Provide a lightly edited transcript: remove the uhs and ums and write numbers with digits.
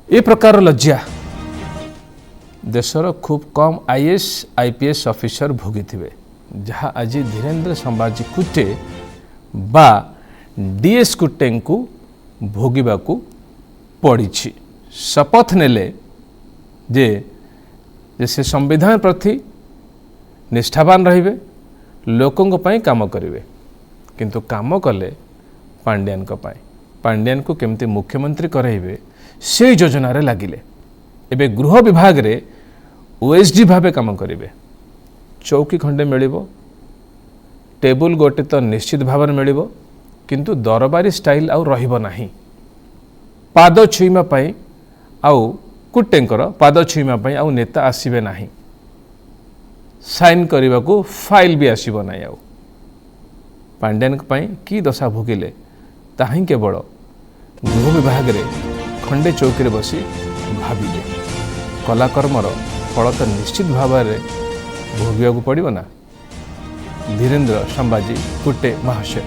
ए प्रकार लज्जा देशर खूब कम आईएएस आईपीएस ऑफिसर भोगी थे जहाँ आज धीरेन्द्र संभाजी कुटे बा डीएस कुटे को भोगवाकू पड़ी। शपथ नेले जे से संविधान प्रति निष्ठावान रहिबे लोकों पई काम करिवे किंतु काम कले पांड्यान को पाई पांड्यान को केमती मुख्यमंत्री कराइबे से योजना रे लागिले। एबे गृह विभाग रे ओएसडी भावे काम करिवे। चौकी खंडे मिलिबो टेबुल गोटे तो निश्चित भाव में मिलिबो किंतु दरबारी स्टाइल आउ रहिबो नाही। पाद छुईमा पई आउ कुटेंकर पाद छुईमा पई आउ नेता आसीबे नाही। साइन करने को फाइल भी आसब ना। आउ पांड्यान की दशा भोगिले ताही केवल गृह विभाग रे खंडे चौकी बसी भाविले कलाकर्मर फल तो निश्चित भाव में भोग पड़ो ना। धीरेन्द्र संभाजी कुटे महाशय।